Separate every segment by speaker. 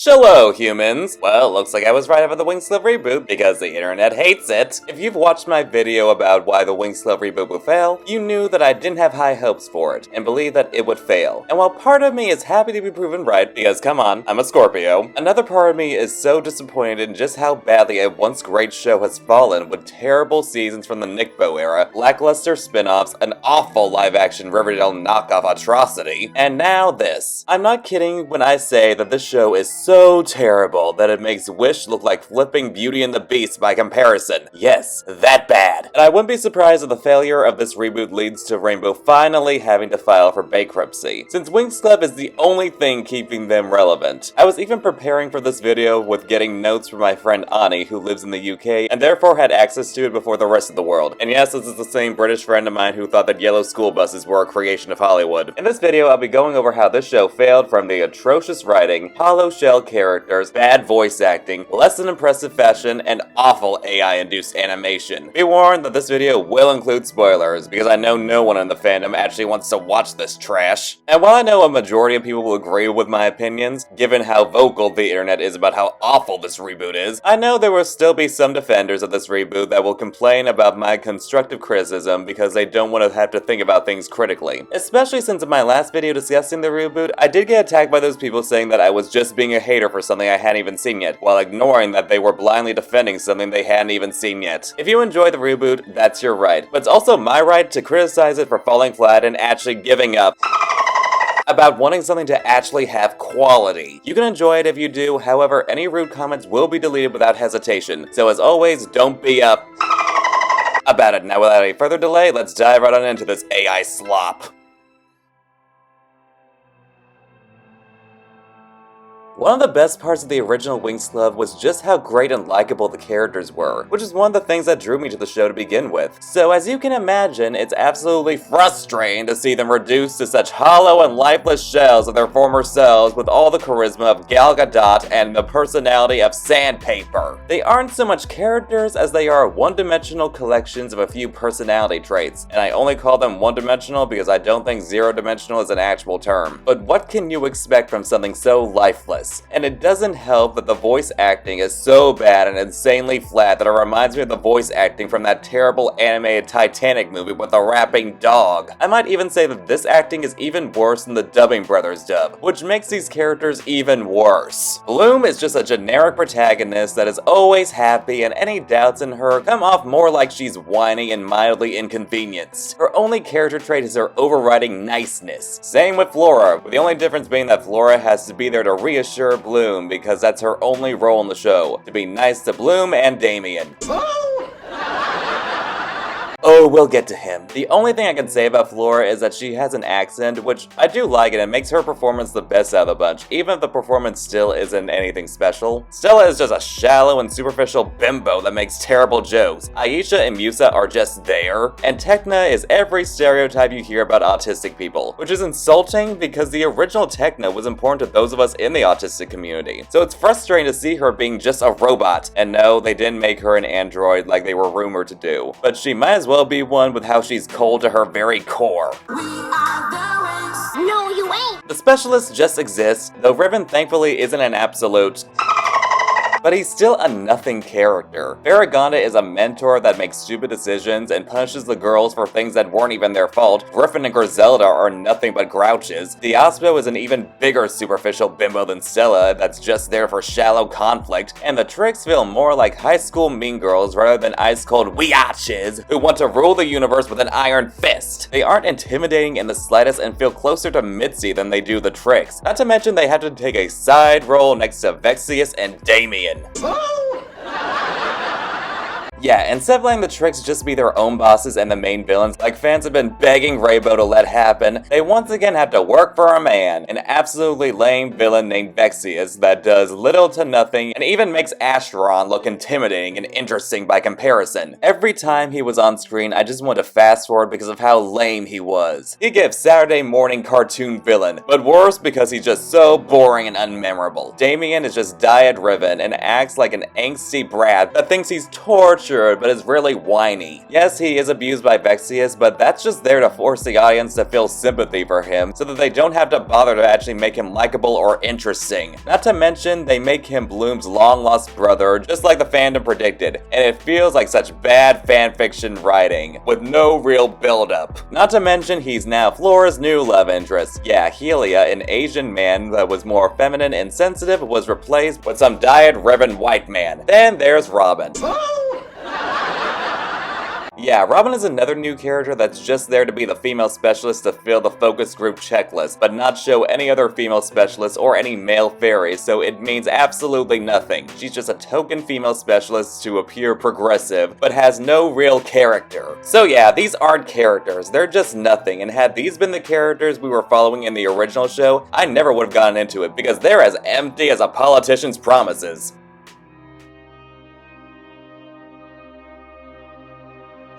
Speaker 1: Hello, humans! Well, looks like I was right about the Winx reboot because the internet hates it. If you've watched my video about why the Winx reboot will fail, you knew that I didn't have high hopes for it and believed that it would fail. And while part of me is happy to be proven right, because come on, I'm a Scorpio, another part of me is so disappointed in just how badly a once great show has fallen with terrible seasons from the Nick Bo era, lackluster spin-offs, an awful live-action Riverdale knockoff atrocity, and now this. I'm not kidding when I say that this show is so terrible that it makes Wish look like flipping Beauty and the Beast by comparison. Yes, that bad. And I wouldn't be surprised if the failure of this reboot leads to Rainbow finally having to file for bankruptcy, since Winx Club is the only thing keeping them relevant. I was even preparing for this video with getting notes from my friend Ani, who lives in the UK, and therefore had access to it before the rest of the world. And yes, this is the same British friend of mine who thought that yellow school buses were a creation of Hollywood. In this video, I'll be going over how this show failed from the atrocious writing, hollow shell characters, bad voice acting, less than impressive fashion, and awful AI-induced animation. Be warned that this video will include spoilers, because I know no one in the fandom actually wants to watch this trash. And while I know a majority of people will agree with my opinions, given how vocal the internet is about how awful this reboot is, I know there will still be some defenders of this reboot that will complain about my constructive criticism because they don't want to have to think about things critically. Especially since in my last video discussing the reboot, I did get attacked by those people saying that I was just being a hater for something I hadn't even seen yet, while ignoring that they were blindly defending something they hadn't even seen yet. If you enjoy the reboot, that's your right, but it's also my right to criticize it for falling flat and actually giving up about wanting something to actually have quality. You can enjoy it if you do, however, any rude comments will be deleted without hesitation. So as always, don't be up about it. Now without any further delay, let's dive right on into this AI slop. One of the best parts of the original Winx Club was just how great and likable the characters were, which is one of the things that drew me to the show to begin with. So as you can imagine, it's absolutely frustrating to see them reduced to such hollow and lifeless shells of their former selves with all the charisma of Gal Gadot and the personality of sandpaper. They aren't so much characters as they are one-dimensional collections of a few personality traits, and I only call them one-dimensional because I don't think zero-dimensional is an actual term. But what can you expect from something so lifeless? And it doesn't help that the voice acting is so bad and insanely flat that it reminds me of the voice acting from that terrible animated Titanic movie with the rapping dog. I might even say that this acting is even worse than the Dubbing Brothers dub, which makes these characters even worse. Bloom is just a generic protagonist that is always happy, and any doubts in her come off more like she's whiny and mildly inconvenienced. Her only character trait is her overriding niceness. Same with Flora, with the only difference being that Flora has to be there to reassure Bloom because that's her only role in the show, to be nice to Bloom and Damien. Oh, we'll get to him. The only thing I can say about Flora is that she has an accent, which I do like, and it makes her performance the best out of the bunch, even if the performance still isn't anything special. Stella is just a shallow and superficial bimbo that makes terrible jokes. Aisha and Musa are just there, and Tekna is every stereotype you hear about autistic people, which is insulting because the original Tekna was important to those of us in the autistic community. So it's frustrating to see her being just a robot, and no, they didn't make her an android like they were rumored to do, but she might as well be one with how she's cold to her very core. We are the race. No, you ain't! The specialist just exists, though Riven thankfully isn't an absolute, but he's still a nothing character. Farragonda is a mentor that makes stupid decisions and punishes the girls for things that weren't even their fault. Griffin and Griselda are nothing but grouches. Diospo is an even bigger superficial bimbo than Stella that's just there for shallow conflict. And the Tricks feel more like high school mean girls rather than ice-cold weeaches who want to rule the universe with an iron fist. They aren't intimidating in the slightest and feel closer to Mitzi than they do the Tricks. Not to mention they had to take a side role next to Vexius and Damien. Yeah, instead of letting the Tricks just be their own bosses and the main villains, like fans have been begging Raybo to let happen, they once again have to work for a man, an absolutely lame villain named Vexius that does little to nothing and even makes Acheron look intimidating and interesting by comparison. Every time he was on screen, I just wanted to fast forward because of how lame he was. He gives Saturday morning cartoon villain, but worse because he's just so boring and unmemorable. Damien is just diet-driven and acts like an angsty brat that thinks he's tortured matured, but is really whiny. Yes, he is abused by Vexius, but that's just there to force the audience to feel sympathy for him, so that they don't have to bother to actually make him likable or interesting. Not to mention, they make him Bloom's long-lost brother, just like the fandom predicted, and it feels like such bad fanfiction writing, with no real build-up. Not to mention, he's now Flora's new love interest. Yeah, Helia, an Asian man that was more feminine and sensitive, was replaced with some diet-riven white man. Then there's Robin. Yeah, Robin is another new character that's just there to be the female specialist to fill the focus group checklist, but not show any other female specialists or any male fairies, so it means absolutely nothing. She's just a token female specialist to appear progressive, but has no real character. So yeah, these aren't characters, they're just nothing, and had these been the characters we were following in the original show, I never would have gotten into it, because they're as empty as a politician's promises.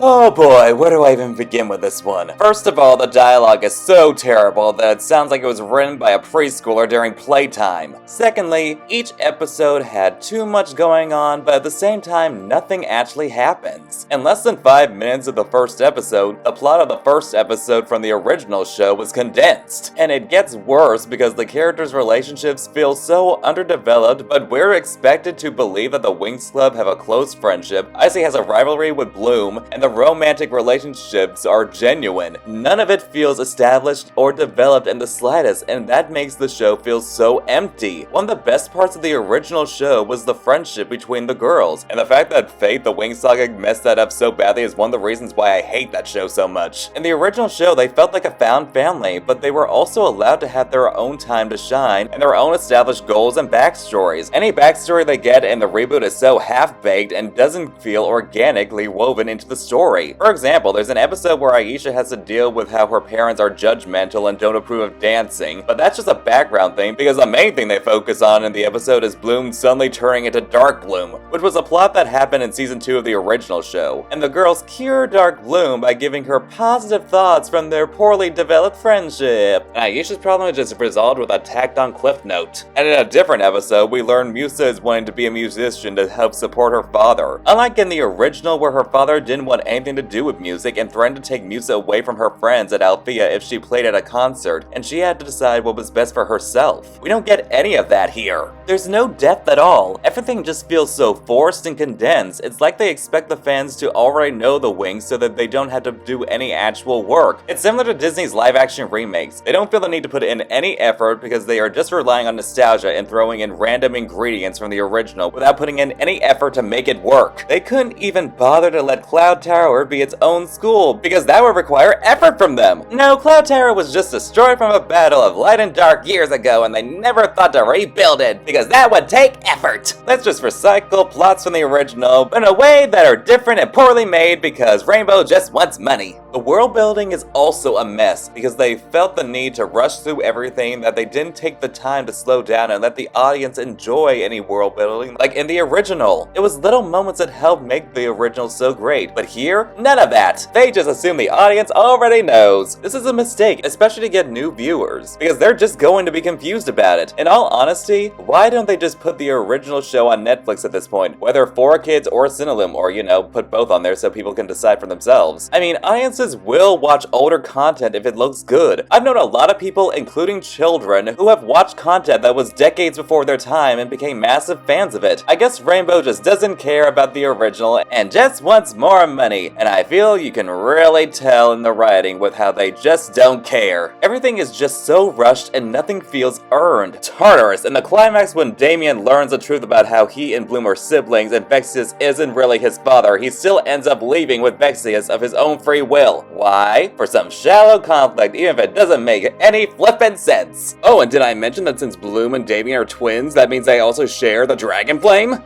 Speaker 1: Oh boy, where do I even begin with this one? First of all, the dialogue is so terrible that it sounds like it was written by a preschooler during playtime. Secondly, each episode had too much going on, but at the same time, nothing actually happens. In less than 5 minutes of the first episode, the plot of the first episode from the original show was condensed. And it gets worse because the characters' relationships feel so underdeveloped, but we're expected to believe that the Winx Club have a close friendship, Icy has a rivalry with Bloom, and the romantic relationships are genuine. None of it feels established or developed in the slightest, and that makes the show feel so empty. One of the best parts of the original show was the friendship between the girls, and the fact that Fate the Winx Saga messed that up so badly is one of the reasons why I hate that show so much. In the original show, they felt like a found family, but they were also allowed to have their own time to shine and their own established goals and backstories. Any backstory they get in the reboot is so half-baked and doesn't feel organically woven into the story. For example, there's an episode where Aisha has to deal with how her parents are judgmental and don't approve of dancing, but that's just a background thing because the main thing they focus on in the episode is Bloom suddenly turning into Dark Bloom, which was a plot that happened in season 2 of the original show. And the girls cure Dark Bloom by giving her positive thoughts from their poorly developed friendship. And Aisha's problem is just resolved with a tacked on cliff note. And in a different episode, we learn Musa is wanting to be a musician to help support her father. Unlike in the original where her father didn't want anything to do with music and threatened to take Musa away from her friends at Althea if she played at a concert, and she had to decide what was best for herself. We don't get any of that here. There's no depth at all. Everything just feels so forced and condensed. It's like they expect the fans to already know the Winx so that they don't have to do any actual work. It's similar to Disney's live-action remakes. They don't feel the need to put in any effort because they are just relying on nostalgia and throwing in random ingredients from the original without putting in any effort to make it work. They couldn't even bother to let Cloud Tower be its own school, because that would require effort from them. No, Cloud Tower was just destroyed from a battle of light and dark years ago, and they never thought to rebuild it, because that would take effort. Let's just recycle plots from the original, but in a way that are different and poorly made because Rainbow just wants money. The world building is also a mess, because they felt the need to rush through everything that they didn't take the time to slow down and let the audience enjoy any world building like in the original. It was little moments that helped make the original so great, but here, none of that. They just assume the audience already knows. This is a mistake, especially to get new viewers, because they're just going to be confused about it. In all honesty, why don't they just put the original show on Netflix at this point, whether for kids or Cinelume, or put both on there so people can decide for themselves. I mean, audiences will watch older content if it looks good. I've known a lot of people, including children, who have watched content that was decades before their time and became massive fans of it. I guess Rainbow just doesn't care about the original and just wants more money, and I feel you can really tell in the writing with how they just don't care. Everything is just so rushed and nothing feels earned. Tartarus, in the climax when Damien learns the truth about how he and Bloom are siblings and Vexius isn't really his father, he still ends up leaving with Vexius of his own free will. Why? For some shallow conflict, even if it doesn't make any flippin' sense. Oh, and did I mention that since Bloom and Damien are twins, that means they also share the dragon flame?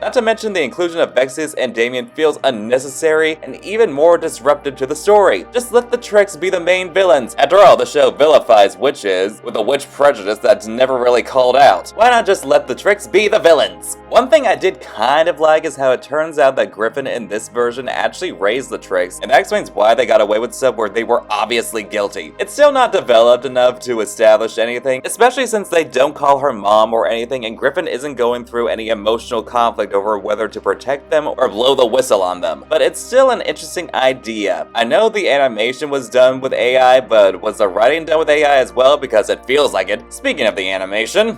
Speaker 1: Not to mention the inclusion of Vexus and Damien feels unnecessary and even more disruptive to the story. Just let the Tricks be the main villains. After all, the show vilifies witches with a witch prejudice that's never really called out. Why not just let the Tricks be the villains? One thing I did kind of like is how it turns out that Griffin in this version actually raised the Tricks, and that explains why they got away with stuff where they were obviously guilty. It's still not developed enough to establish anything, especially since they don't call her mom or anything, and Griffin isn't going through any emotional conflict over whether to protect them or blow the whistle on them. But it's still an interesting idea. I know the animation was done with AI, but was the writing done with AI as well? Because it feels like it. Speaking of the animation,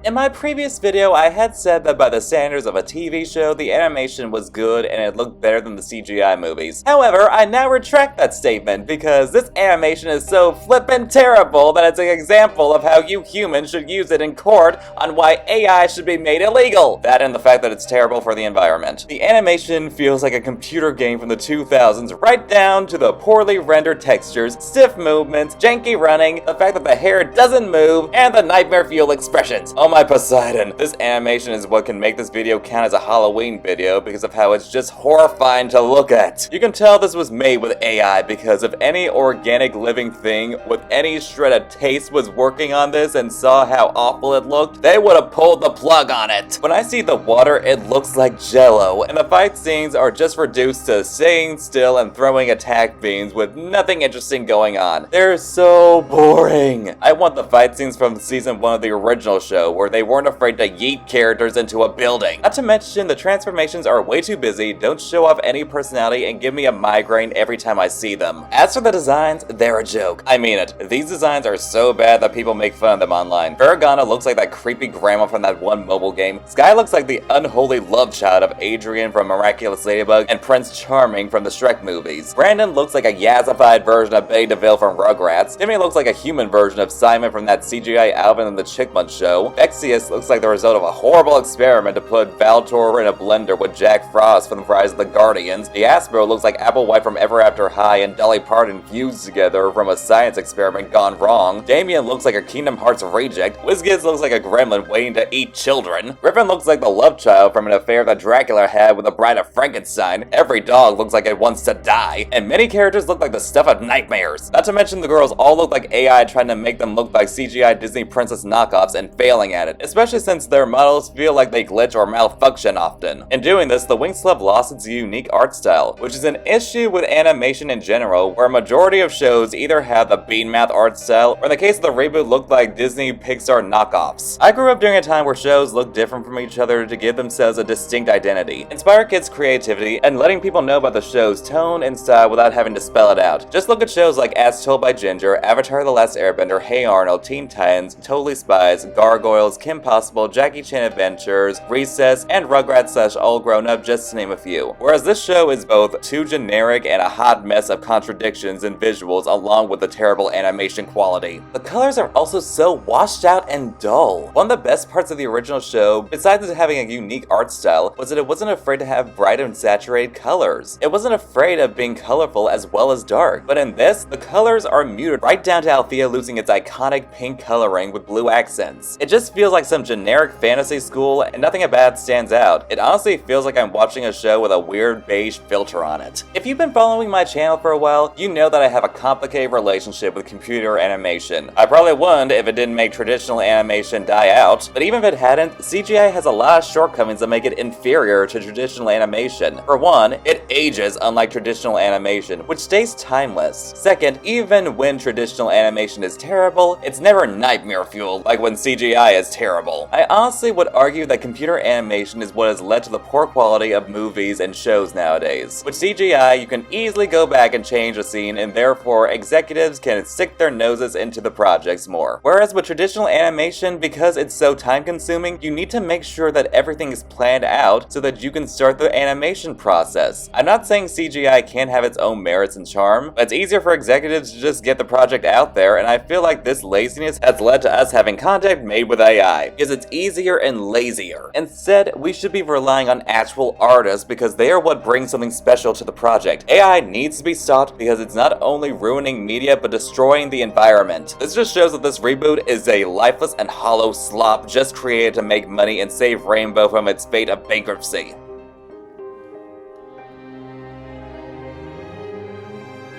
Speaker 1: in my previous video, I had said that by the standards of a TV show, the animation was good and it looked better than the CGI movies. However, I now retract that statement because this animation is so flippin' terrible that it's an example of how you humans should use it in court on why AI should be made illegal. That and the fact that it's terrible for the environment. The animation feels like a computer game from the 2000s, right down to the poorly rendered textures, stiff movements, janky running, the fact that the hair doesn't move, and the nightmare fuel expressions. Oh my Poseidon. This animation is what can make this video count as a Halloween video because of how it's just horrifying to look at. You can tell this was made with AI because if any organic living thing with any shred of taste was working on this and saw how awful it looked, they would have pulled the plug on it. When I see the water, it looks like jello, and the fight scenes are just reduced to staying still and throwing attack beams with nothing interesting going on. They're so boring. I want the fight scenes from season 1 of the original show where they weren't afraid to yeet characters into a building. Not to mention, the transformations are way too busy, don't show off any personality, and give me a migraine every time I see them. As for the designs, they're a joke. I mean it. These designs are so bad that people make fun of them online. Farragana looks like that creepy grandma from that one mobile game. Sky looks like the unholy love child of Adrian from Miraculous Ladybug and Prince Charming from the Shrek movies. Brandon looks like a yazzified version of Betty DeVille from Rugrats. Timmy looks like a human version of Simon from that CGI Alvin and the Chipmunk show. Vexius looks like the result of a horrible experiment to put Valtor in a blender with Jack Frost from Rise of the Guardians. The Aspero looks like Applewhite from Ever After High and Dolly Parton fused together from a science experiment gone wrong. Damien looks like a Kingdom Hearts reject. Whizkids looks like a gremlin waiting to eat children. Griffin looks like the love child from an affair that Dracula had with the Bride of Frankenstein. Every dog looks like it wants to die. And many characters look like the stuff of nightmares. Not to mention the girls all look like AI trying to make them look like CGI Disney princess knockoffs and failing at it, especially since their models feel like they glitch or malfunction often. In doing this, the Winx Club lost its unique art style, which is an issue with animation in general, where a majority of shows either have the bean math art style, or in the case of the reboot looked like Disney Pixar knockoffs. I grew up during a time where shows looked different from each other to give themselves a distinct identity, inspire kids' creativity, and letting people know about the show's tone and style without having to spell it out. Just look at shows like As Told by Ginger, Avatar: The Last Airbender, Hey Arnold, Teen Titans, Totally Spies, Gargoyles, Kim Possible, Jackie Chan Adventures, Recess, and Rugrats / All Grown Up, just to name a few. Whereas this show is both too generic and a hot mess of contradictions and visuals along with the terrible animation quality. The colors are also so washed out and dull. One of the best parts of the original show, besides it having a unique art style, was that it wasn't afraid to have bright and saturated colors. It wasn't afraid of being colorful as well as dark. But in this, the colors are muted right down to Althea losing its iconic pink coloring with blue accents. It just feels like some generic fantasy school and nothing about it stands out. It honestly feels like I'm watching a show with a weird beige filter on it. If you've been following my channel for a while, you know that I have a complicated relationship with computer animation. I probably wouldn't if it didn't make traditional animation die out, but even if it hadn't, CGI has a lot of shortcomings that make it inferior to traditional animation. For one, it ages unlike traditional animation, which stays timeless. Second, even when traditional animation is terrible, it's never nightmare fueled like when CGI is terrible. I honestly would argue that computer animation is what has led to the poor quality of movies and shows nowadays. With CGI, you can easily go back and change a scene, and therefore executives can stick their noses into the projects more. Whereas with traditional animation, because it's so time consuming, you need to make sure that everything is planned out so that you can start the animation process. I'm not saying CGI can't have its own merits and charm, but it's easier for executives to just get the project out there, and I feel like this laziness has led to us having content made with AI. AI, because it's easier and lazier. Instead, we should be relying on actual artists because they are what brings something special to the project. AI needs to be stopped because it's not only ruining media but destroying the environment. This just shows that this reboot is a lifeless and hollow slop just created to make money and save Rainbow from its fate of bankruptcy.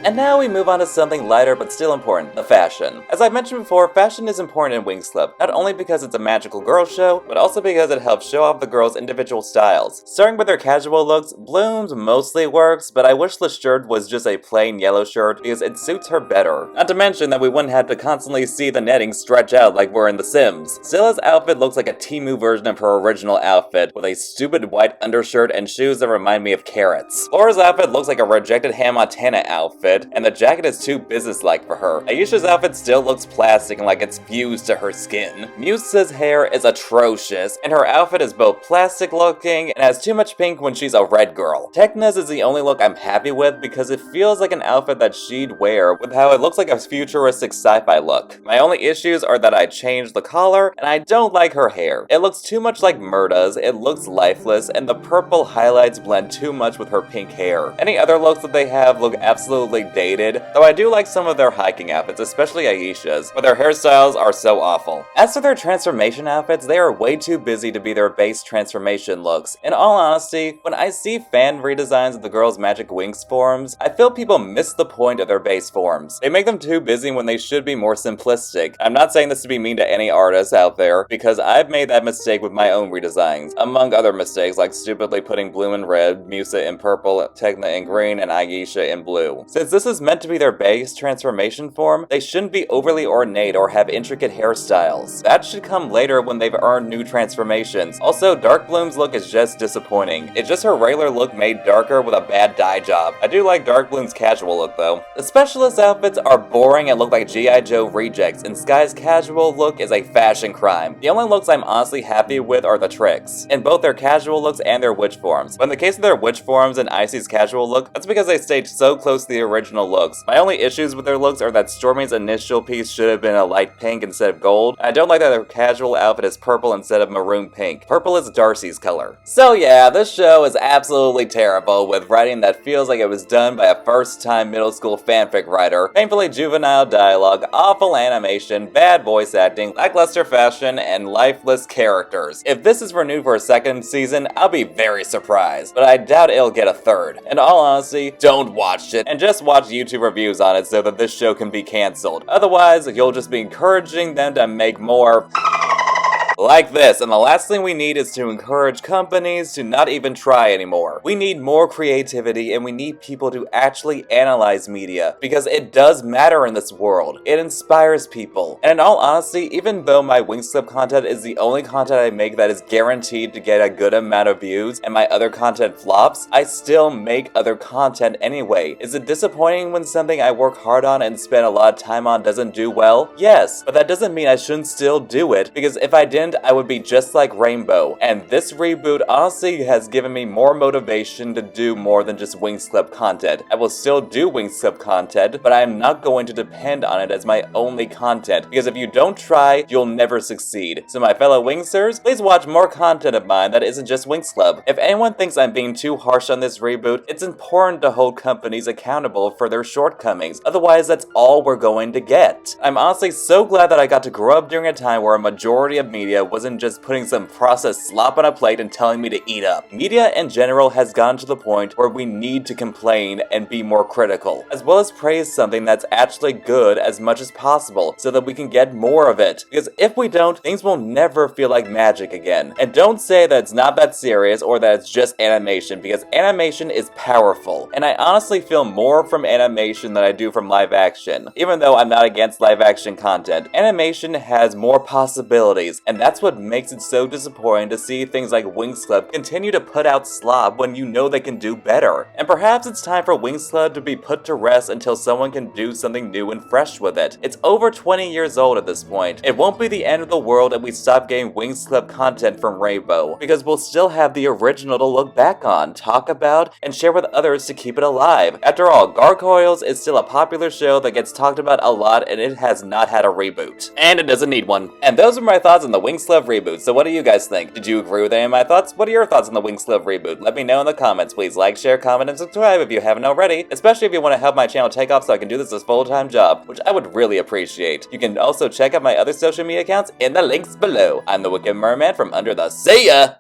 Speaker 1: And now we move on to something lighter but still important, the fashion. As I mentioned before, fashion is important in Winx Club, not only because it's a magical girl show, but also because it helps show off the girls' individual styles. Starting with their casual looks, Bloom's mostly works, but I wish the shirt was just a plain yellow shirt because it suits her better. Not to mention that we wouldn't have to constantly see the netting stretch out like we're in The Sims. Stella's outfit looks like a Temu version of her original outfit, with a stupid white undershirt and shoes that remind me of carrots. Laura's outfit looks like a rejected Hannah Montana outfit, and the jacket is too businesslike for her. Aisha's outfit still looks plastic and like it's fused to her skin. Musa's hair is atrocious, and her outfit is both plastic looking and has too much pink when she's a red girl. Tekna's is the only look I'm happy with because it feels like an outfit that she'd wear with how it looks like a futuristic sci-fi look. My only issues are that I changed the collar, and I don't like her hair. It looks too much like Murda's, it looks lifeless, and the purple highlights blend too much with her pink hair. Any other looks that they have look absolutely dated, though I do like some of their hiking outfits, especially Aisha's, but their hairstyles are so awful. As for their transformation outfits, they are way too busy to be their base transformation looks. In all honesty, when I see fan redesigns of the girls' Magic Winx forms, I feel people miss the point of their base forms. They make them too busy when they should be more simplistic. I'm not saying this to be mean to any artists out there, because I've made that mistake with my own redesigns, among other mistakes like stupidly putting Bloom in red, Musa in purple, Tekna in green, and Aisha in blue. Since this is meant to be their base transformation form, they shouldn't be overly ornate or have intricate hairstyles. That should come later when they've earned new transformations. Also, Dark Bloom's look is just disappointing. It's just her regular look made darker with a bad dye job. I do like Dark Bloom's casual look though. The specialist outfits are boring and look like G.I. Joe rejects, and Sky's casual look is a fashion crime. The only looks I'm honestly happy with are the tricks, in both their casual looks and their witch forms. But in the case of their witch forms and Icy's casual look, that's because they stayed so close to the original looks. My only issues with their looks are that Stormy's initial piece should have been a light pink instead of gold. I don't like that their casual outfit is purple instead of maroon pink. Purple is Darcy's color. So yeah, this show is absolutely terrible, with writing that feels like it was done by a first-time middle school fanfic writer, painfully juvenile dialogue, awful animation, bad voice acting, lackluster fashion, and lifeless characters. If this is renewed for a second season, I'll be very surprised, but I doubt it'll get a third. In all honesty, don't watch it, and just watch YouTube reviews on it so that this show can be cancelled. Otherwise, you'll just be encouraging them to make more like this, and the last thing we need is to encourage companies to not even try anymore. We need more creativity, and we need people to actually analyze media, because it does matter in this world. It inspires people. And in all honesty, even though my Winx Club content is the only content I make that is guaranteed to get a good amount of views, and my other content flops, I still make other content anyway. Is it disappointing when something I work hard on and spend a lot of time on doesn't do well? Yes, but that doesn't mean I shouldn't still do it, because if I didn't, I would be just like Rainbow, and this reboot honestly has given me more motivation to do more than just Winx Club content. I will still do Winx Club content, but I am not going to depend on it as my only content, because if you don't try, you'll never succeed. So my fellow Winxers, please watch more content of mine that isn't just Winx Club. If anyone thinks I'm being too harsh on this reboot, it's important to hold companies accountable for their shortcomings, otherwise that's all we're going to get. I'm honestly so glad that I got to grow up during a time where a majority of media wasn't just putting some processed slop on a plate and telling me to eat up. Media in general has gotten to the point where we need to complain and be more critical, as well as praise something that's actually good as much as possible so that we can get more of it. Because if we don't, things will never feel like magic again. And don't say that it's not that serious or that it's just animation, because animation is powerful. And I honestly feel more from animation than I do from live action. Even though I'm not against live action content, animation has more possibilities, and that's what makes it so disappointing to see things like Winx Club continue to put out slop when you know they can do better. And perhaps it's time for Winx Club to be put to rest until someone can do something new and fresh with it. It's over 20 years old at this point. It won't be the end of the world if we stop getting Winx Club content from Rainbow, because we'll still have the original to look back on, talk about, and share with others to keep it alive. After all, Gargoyles is still a popular show that gets talked about a lot, and it has not had a reboot. And it doesn't need one. And those are my thoughts on the Winx Winx Club reboot. So what do you guys think? Did you agree with any of my thoughts? What are your thoughts on the Winx Club reboot? Let me know in the comments. Please like, share, comment, and subscribe if you haven't already, especially if you want to help my channel take off so I can do this as a full-time job, which I would really appreciate. You can also check out my other social media accounts in the links below. I'm the Wicked Merman from Under the See ya!